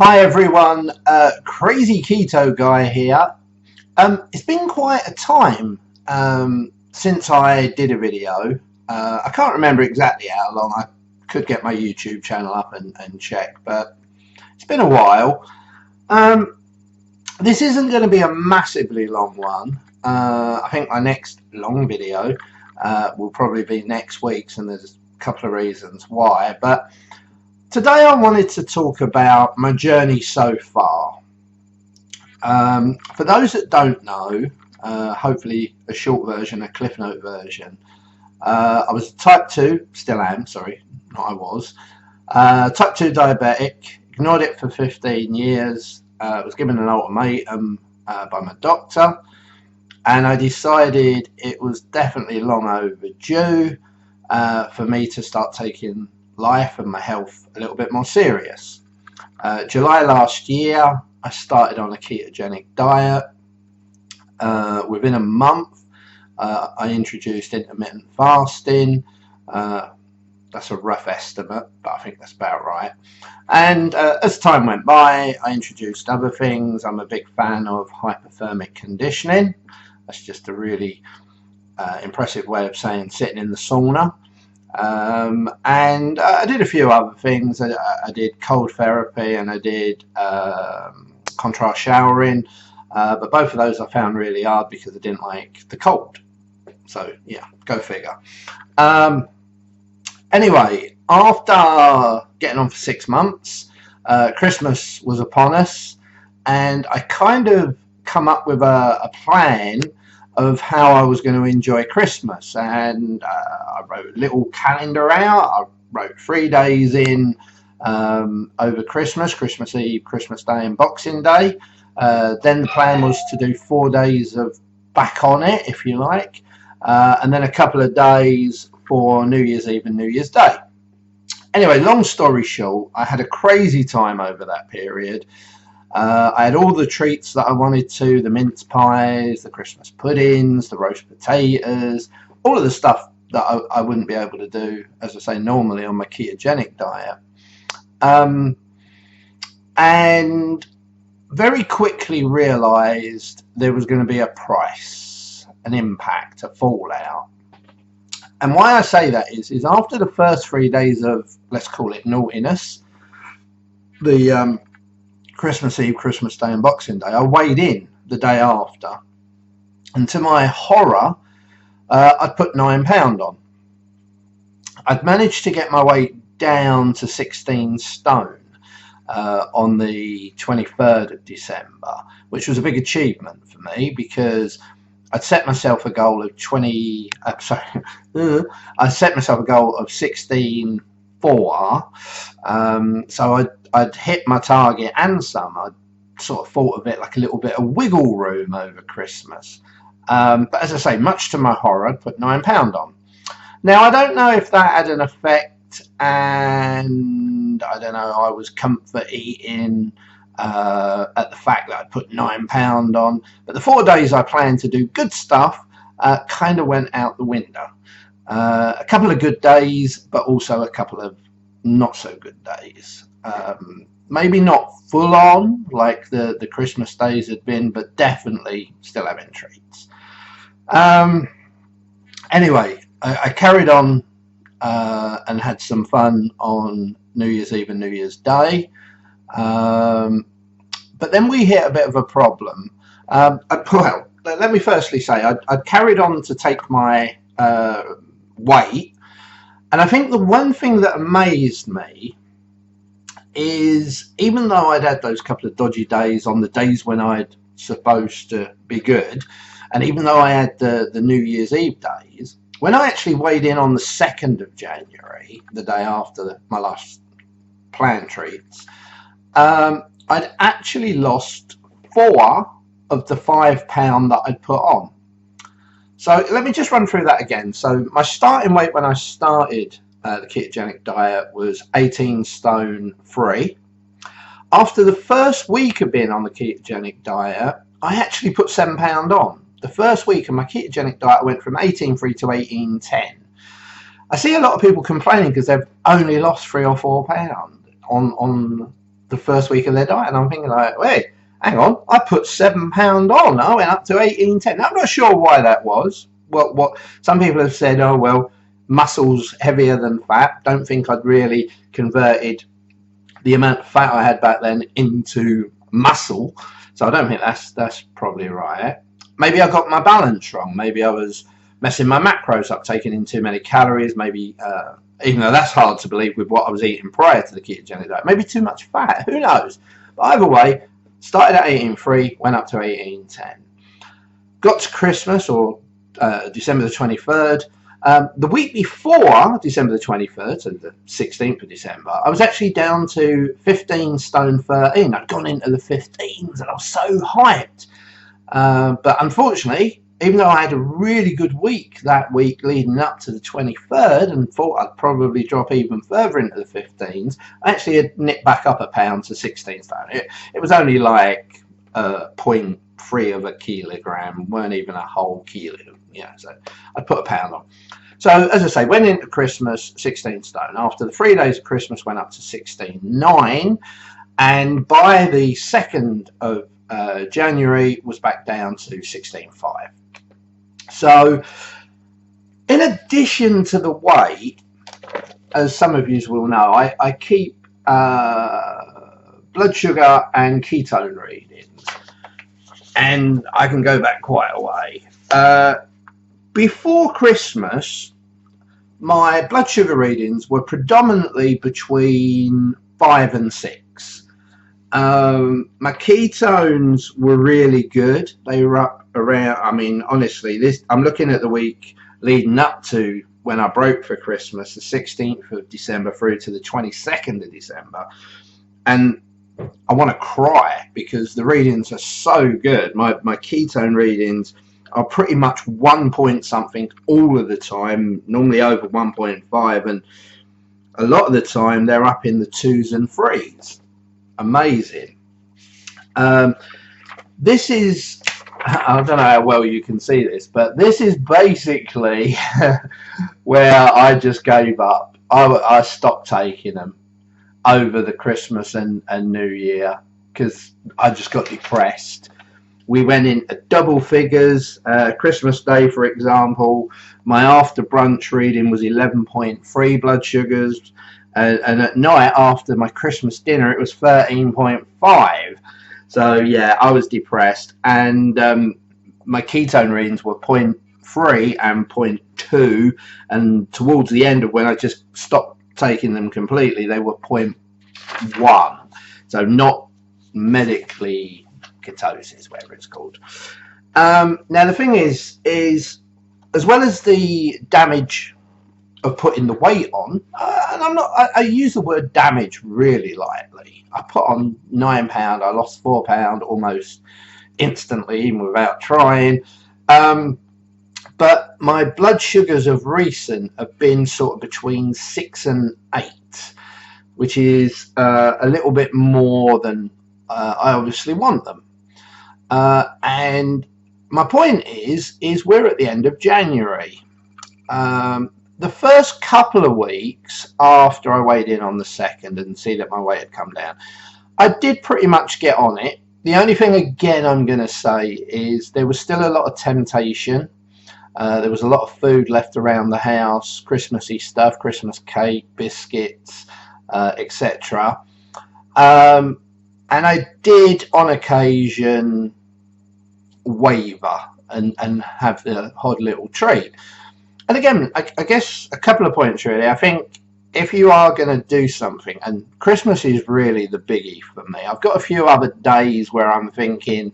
Hi everyone, Crazy Keto Guy here. It's been quite a time since I did a video. I can't remember exactly how long. I could get my YouTube channel up and check, but it's been a while. This isn't going to be a massively long one. I think my next long video will probably be next week's, and there's a couple of reasons why. But today I wanted to talk about my journey so far. For those that don't know, hopefully a short version, a cliff note version, I was type 2, still am, sorry, not I was, type 2 diabetic, ignored it for 15 years, was given an ultimatum by my doctor, and I decided it was definitely long overdue for me to start taking life and my health a little bit more serious. July last year I started on a ketogenic diet. Within a month I introduced intermittent fasting. That's a rough estimate, but I think that's about right. And as time went by, I introduced other things. I'm a big fan of hypothermic conditioning. That's just a really impressive way of saying sitting in the sauna. And I did a few other things. I did cold therapy and I did contrast showering, but both of those I found really hard because I didn't like the cold. So yeah, go figure. Anyway, after getting on for 6 months, Christmas was upon us, and I kind of come up with a plan of how I was going to enjoy Christmas, and I wrote a little calendar out. I wrote 3 days in over Christmas, Christmas Eve, Christmas Day and Boxing Day. Then the plan was to do 4 days of back on it, if you like, and then a couple of days for New Year's Eve and New Year's Day. Anyway, long story short, I had a crazy time over that period. I had all the treats that I wanted to, the mince pies, the Christmas puddings, the roast potatoes, all of the stuff that I wouldn't be able to do, as I say, normally on my ketogenic diet. And very quickly realized there was going to be a price, an impact, a fallout. And why I say that is after the first 3 days of, let's call it naughtiness, the Christmas Eve, Christmas Day and Boxing Day, I weighed in the day after, and to my horror I'd put 9 pounds on. I'd managed to get my weight down to 16 stone on the 23rd of December, which was a big achievement for me because I'd set myself a goal of I set myself a goal of 16.4, so I'd hit my target and some. I'd sort of thought of it like a little bit of wiggle room over Christmas. But as I say, much to my horror, I'd put 9 pounds on. Now, I don't know if that had an effect, and I don't know, I was comfort eating at the fact that I'd put 9 pounds on. But the 4 days I planned to do good stuff kind of went out the window. A couple of good days, but also a couple of not so good days. Maybe not full on like the Christmas days had been, but definitely still having treats. Anyway, I carried on and had some fun on New Year's Eve and New Year's Day. But then we hit a bit of a problem. Well, let me firstly say I'd carried on to take my weight, and I think the one thing that amazed me is even though I'd had those couple of dodgy days on the days when I'd supposed to be good, and even though I had the New Year's Eve days, when I actually weighed in on the 2nd of January, the day after my last planned treats, I'd actually lost 4 of the 5 pounds that I'd put on. So let me just run through that again. So my starting weight when I started the ketogenic diet was 18 stone 3. After the first week of being on the ketogenic diet, I actually put 7 pounds on. The first week of my ketogenic diet, I went from 18.3 to 18.10. I see a lot of people complaining because they've only lost 3 or 4 pounds on the first week of their diet, and I'm thinking like, wait, hang on, I put 7 pound on. I went up to 18.10. I'm not sure why that was. What some people have said, oh well, muscle's heavier than fat. Don't think I'd really converted the amount of fat I had back then into muscle, so I don't think that's probably right. Maybe I got my balance wrong. Maybe I was messing my macros up, taking in too many calories. Maybe even though that's hard to believe with what I was eating prior to the ketogenic diet, maybe too much fat, who knows. But either way, started at 18.3, went up to 18.10. Got to Christmas, or December the 23rd. The week before December the 23rd, so the 16th of December, I was actually down to 15 stone 13. I'd gone into the 15s and I was so hyped. But unfortunately, even though I had a really good week that week leading up to the 23rd and thought I'd probably drop even further into the 15s, I actually had nipped back up a pound to 16 stone. It was only like 0.3 of a kilogram, weren't even a whole kilo. Yeah, so I put a pound on. So as I say, went into Christmas 16 stone. After the 3 days of Christmas, went up to 16.9, and by the 2nd of January was back down to 16.5. So in addition to the weight, as some of you will know, I keep blood sugar and ketone readings, and I can go back quite a way. Before Christmas, my blood sugar readings were predominantly between 5 and 6. My ketones were really good. They were up around, I mean, honestly, I'm looking at the week leading up to when I broke for Christmas, the 16th of December through to the 22nd of December. And I want to cry because the readings are so good. My ketone readings are pretty much 1 point something all of the time, normally over 1.5, and a lot of the time they're up in the 2s and 3s. Amazing. This is, I don't know how well you can see this, but this is basically where I just gave up. I stopped taking them over the Christmas and New Year because I just got depressed. We went into double figures. Christmas Day, for example, my after brunch reading was 11.3 blood sugars. And at night after my Christmas dinner, it was 13.5. So, yeah, I was depressed. And my ketone readings were 0.3 and 0.2. And towards the end of when I just stopped taking them completely, they were 0.1. So not medically ketosis, whatever it's called. Now the thing is as well as the damage of putting the weight on, and I use the word damage really lightly. I put on 9 pound, I lost 4 pound almost instantly, even without trying. But my blood sugars of recent have been sort of between 6 and 8, which is a little bit more than I obviously want them. And my point is we're at the end of January. The first couple of weeks after I weighed in on the 2nd and see that my weight had come down, I did pretty much get on it. The only thing again I'm going to say is there was still a lot of temptation. There was a lot of food left around the house, Christmassy stuff, Christmas cake, biscuits, etc. And I did on occasion waver and have the odd little treat. And again, I guess a couple of points really. I think if you are going to do something, and Christmas is really the biggie for me. I've got a few other days where I'm thinking,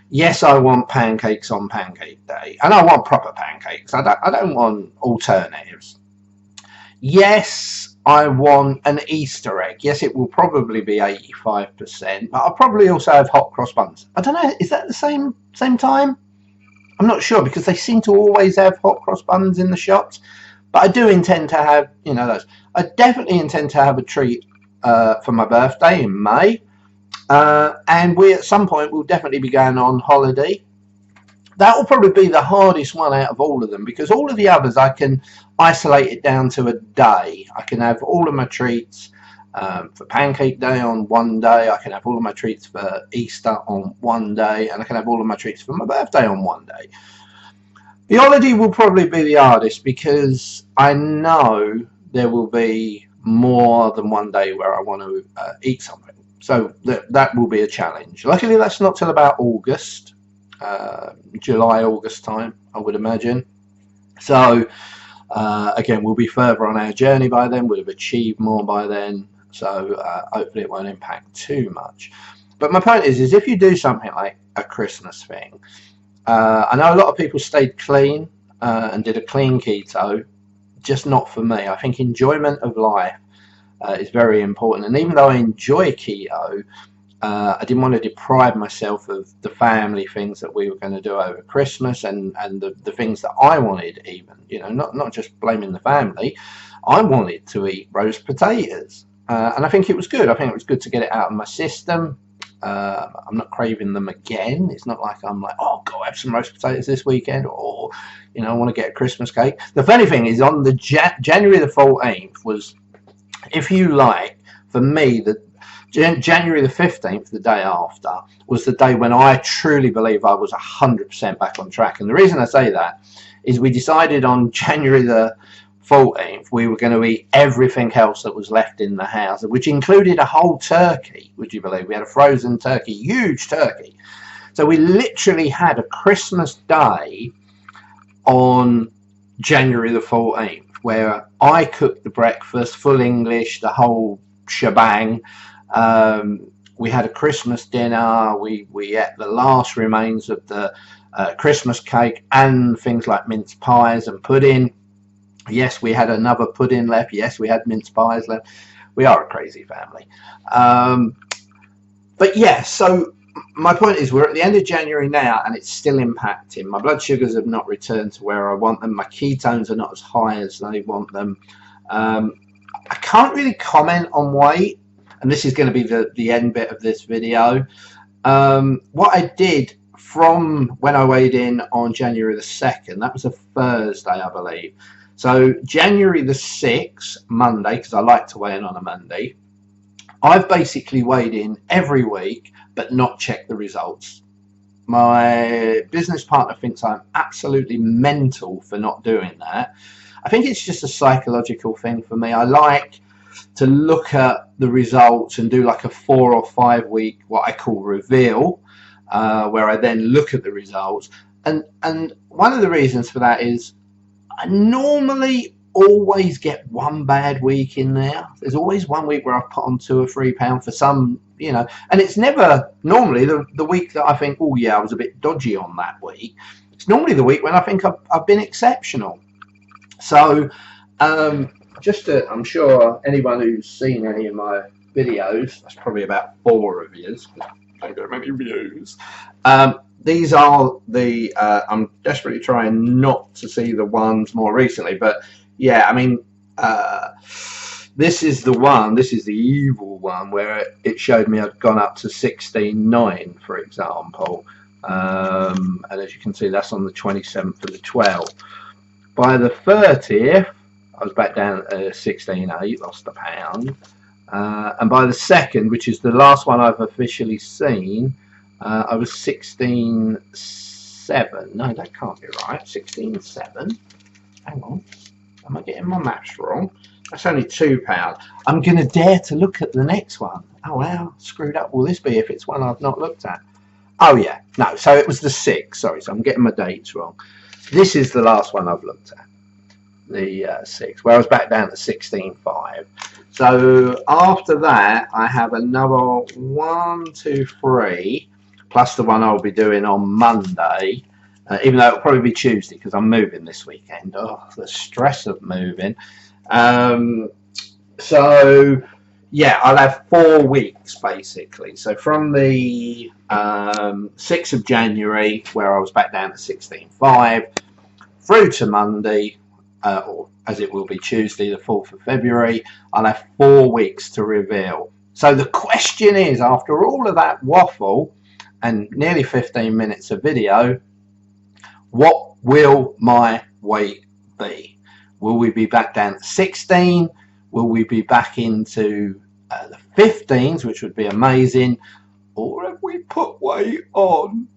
yes, I want pancakes on Pancake Day, and I want proper pancakes. I don't want alternatives. Yes, I want an Easter egg. Yes, it will probably be 85%, but I'll probably also have hot cross buns. I don't know, is that the same time? I'm not sure because they seem to always have hot cross buns in the shops, but I do intend to have, those. I definitely intend to have a treat for my birthday in May, and we at some point will definitely be going on holiday. That will probably be the hardest one out of all of them because all of the others I can isolate it down to a day. I can have all of my treats for Pancake Day on one day. I can have all of my treats for Easter on one day, and I can have all of my treats for my birthday on one day. The holiday will probably be the hardest because I know there will be more than one day where I want to eat something. So that will be a challenge. Luckily, that's not till about August, July, August time, I would imagine. So again, we'll be further on our journey by then. We'll have achieved more by then. So hopefully it won't impact too much. But my point is if you do something like a Christmas thing, I know a lot of people stayed clean and did a clean keto, just not for me. I think enjoyment of life is very important. And even though I enjoy keto, I didn't want to deprive myself of the family things that we were going to do over Christmas and the things that I wanted even, you know, not just blaming the family. I wanted to eat roast potatoes. And I think it was good. I think it was good to get it out of my system. I'm not craving them again. It's not like I'm like, oh, go have some roast potatoes this weekend, or, you know, I want to get a Christmas cake. The funny thing is on the January the 14th was, if you like, for me, the January the 15th, the day after, was the day when I truly believe I was 100% back on track. And the reason I say that is we decided on January the 14th we were going to eat everything else that was left in the house, which included a whole turkey. Would you believe? We had a frozen turkey, huge turkey. So we literally had a Christmas day on January the 14th where I cooked the breakfast, full English, the whole shebang. We had a Christmas dinner. We ate the last remains of the Christmas cake and things like mince pies and pudding. Yes, we had another pudding left. Yes, we had mince pies left. We are a crazy family. But yeah, so my point is we're at the end of January now and it's still impacting. My blood sugars have not returned to where I want them. My ketones are not as high as they want them. I can't really comment on weight, and this is going to be the end bit of this video. What I did from when I weighed in on January the 2nd, that was a Thursday, I believe. So January the 6th, Monday, because I like to weigh in on a Monday, I've basically weighed in every week but not checked the results. My business partner thinks I'm absolutely mental for not doing that. I think it's just a psychological thing for me. I like to look at the results and do like a 4 or 5 week, what I call reveal, where I then look at the results. And one of the reasons for that is I normally always get one bad week in there. There's always one week where I've put on 2 or 3 pounds for some, you know, and it's never normally the week that I think, oh yeah, I was a bit dodgy on that week. It's normally the week when I think I've been exceptional. So I'm sure anyone who's seen any of my videos, that's probably about 4 of you, I don't get many views. These are the, I'm desperately trying not to see the ones more recently, but yeah, I mean, this is the one, this is the evil one where it showed me I'd gone up to 16.9, for example. And as you can see, that's on the 27th of the 12th. By the 30th, I was back down at 16.8, lost a pound. And by the 2nd, which is the last one I've officially seen, I was 16.7. No, that can't be right. 16.7. Hang on. Am I getting my maths wrong? That's only 2 pounds. I'm going to dare to look at the next one. Oh, how screwed up will this be if it's one I've not looked at? Oh, yeah. No, so it was the 6th. Sorry, so I'm getting my dates wrong. This is the last one I've looked at. The 6th, where I was back down to 16.5. So after that, I have another 1, 2, 3, plus the one I'll be doing on Monday, even though it'll probably be Tuesday because I'm moving this weekend. Oh, the stress of moving. So yeah, I'll have 4 weeks basically. So from the 6th of January, where I was back down to 16.5, through to Monday, or as it will be Tuesday, the 4th of February, I'll have 4 weeks to reveal. So the question is, after all of that waffle and nearly 15 minutes of video, what will my weight be? Will we be back down to 16? Will we be back into the 15s, which would be amazing, or have we put weight on?